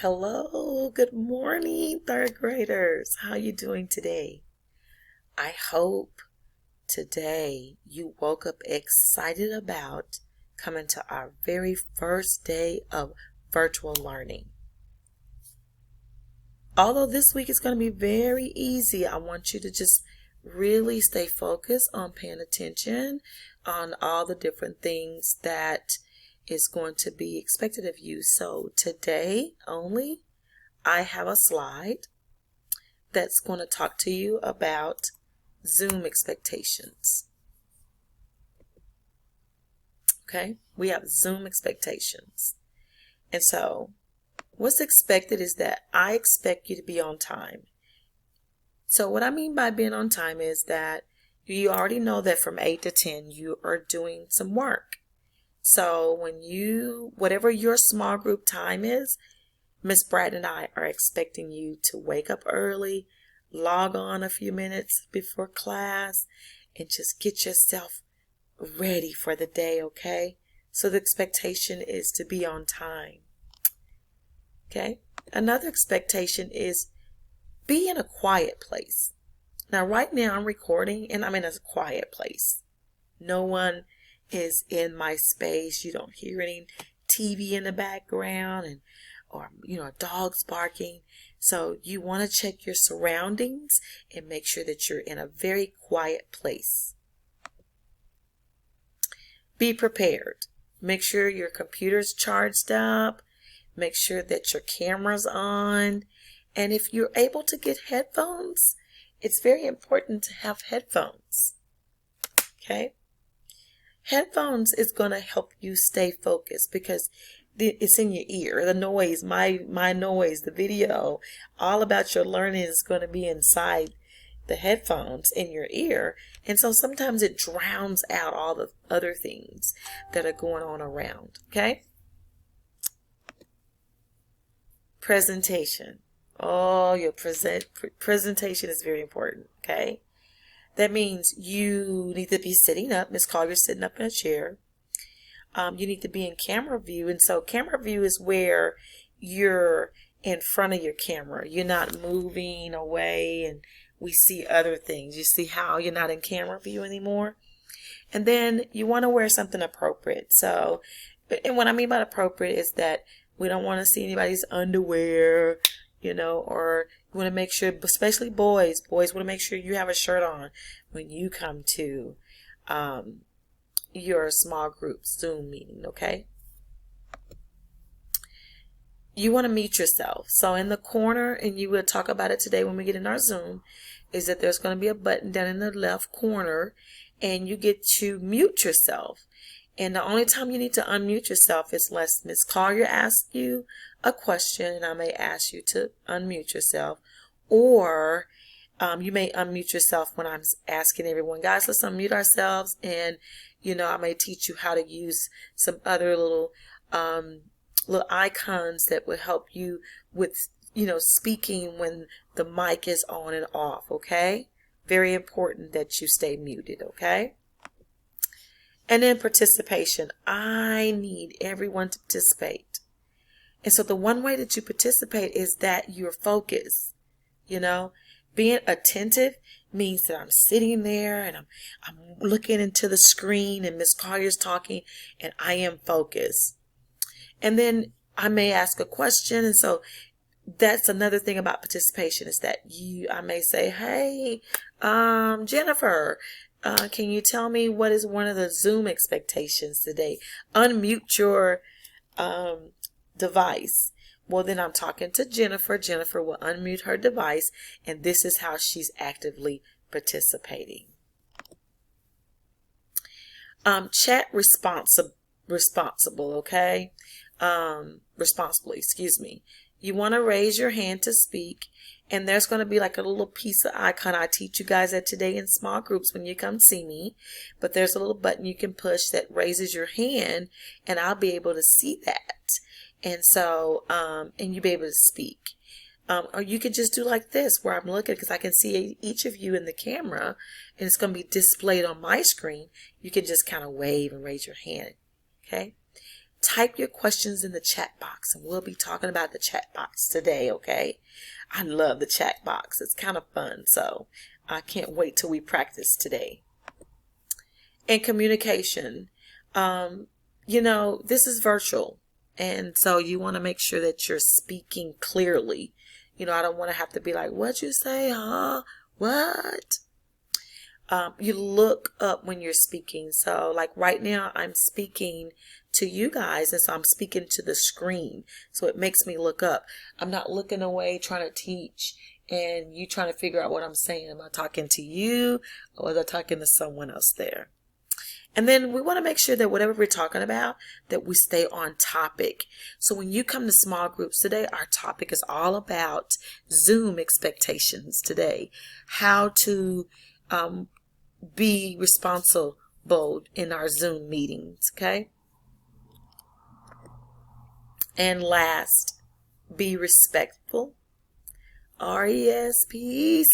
Hello, good morning, third graders. How you doing today? I hope today you woke up excited about coming to our very first day of virtual learning. Although this week is going to be very easy, I want you to just really stay focused on paying attention on all the different things that is going to be expected of you. So today only, I have a slide that's going to talk to you about Zoom expectations. Okay, we have Zoom expectations. And so what's expected is that I expect you to be on time. So what I mean by being on time is that you already know that from 8 to 10 you are doing some work. So whatever your small group time is, Miss Brad and I are expecting you to wake up early, log on a few minutes before class, and just get yourself ready for the day, okay? So the expectation is to be on time. Okay? Another expectation is be in a quiet place. Now, right now I'm recording and I'm in a quiet place. No one is in my space. You don't hear any TV in the background or dogs barking. So you want to check your surroundings and make sure that you're in a very quiet place. Be prepared. Make sure your computer's charged up. Make sure that your camera's on. And if you're able to get headphones, it's very important to have headphones. Okay? Headphones is going to help you stay focused because it's in your ear. The noise, my noise, the video, all about your learning is going to be inside the headphones in your ear. And so sometimes it drowns out all the other things that are going on around. Okay? Presentation. Oh, your presentation is very important. Okay? That means you need to be sitting up. Miss Collier's sitting up in a chair. You need to be in camera view. And so camera view is where you're in front of your camera. You're not moving away and we see other things. You see how you're not in camera view anymore? And then you want to wear something appropriate. So, and what I mean by appropriate is that we don't want to see anybody's underwear, or you want to make sure, especially boys want to make sure you have a shirt on when you come to your small group Zoom meeting, okay? You want to mute yourself. So in the corner, and you will talk about it today when we get in our Zoom, is that there's going to be a button down in the left corner, and you get to mute yourself. And the only time you need to unmute yourself is unless Miss Collier asks you a question, and I may ask you to unmute yourself, or you may unmute yourself when I'm asking everyone, guys, let's unmute ourselves, and I may teach you how to use some other little icons that will help you with speaking when the mic is on and off. Okay, very important that you stay muted. Okay. And then participation. I need everyone to participate. And so the one way that you participate is that you're focused. Being attentive means that I'm sitting there and I'm looking into the screen and Miss Collier's talking and I am focused. And then I may ask a question. And so that's another thing about participation is that I may say, hey, Jennifer, can you tell me what is one of the Zoom expectations today? Unmute your device. Well, then I'm talking to Jennifer. Jennifer will unmute her device, and this is how she's actively participating. Chat responsible, okay? Responsibly, excuse me. You want to raise your hand to speak, and there's going to be like a little piece of icon. I teach you guys that today in small groups when you come see me, but there's a little button you can push that raises your hand, and I'll be able to see that. And so, and you'll be able to speak. Or you could just do like this where I'm looking because I can see each of you in the camera and it's going to be displayed on my screen. You can just kind of wave and raise your hand. Okay. type your questions in the chat box, and we'll be talking about the chat box today, okay? I love the chat box. It's kind of fun, so I can't wait till we practice today. And communication, this is virtual, and so you want to make sure that you're speaking clearly. I don't want to have to be like, "What'd you say, huh? What?" You look up when you're speaking. So like right now I'm speaking to you guys, and so I'm speaking to the screen. So it makes me look up. I'm not looking away trying to teach and you trying to figure out what I'm saying. Am I talking to you or am I talking to someone else there? And then we want to make sure that whatever we're talking about, that we stay on topic. So when you come to small groups today, our topic is all about Zoom expectations today. How to be responsible in our Zoom meetings, okay? And last, be respectful. RESPECT.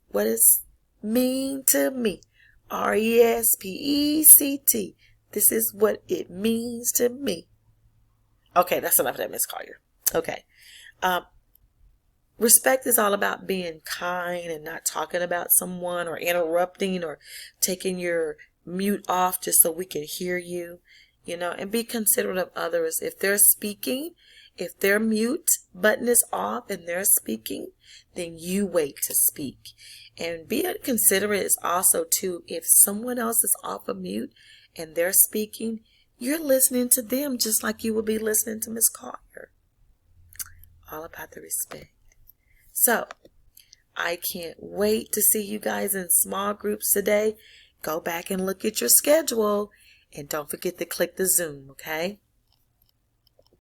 What does mean to me? RESPECT. This is what it means to me. Okay, that's enough of that, Miss Collier. Okay. Respect is all about being kind and not talking about someone or interrupting or taking your mute off just so we can hear you, and be considerate of others. If they're speaking, if their mute button is off and they're speaking, then you wait to speak. And be considerate is also too, if someone else is off of mute and they're speaking, you're listening to them just like you would be listening to Miss Collier. All about the respect. So, I can't wait to see you guys in small groups today. Go back and look at your schedule and don't forget to click the Zoom, okay?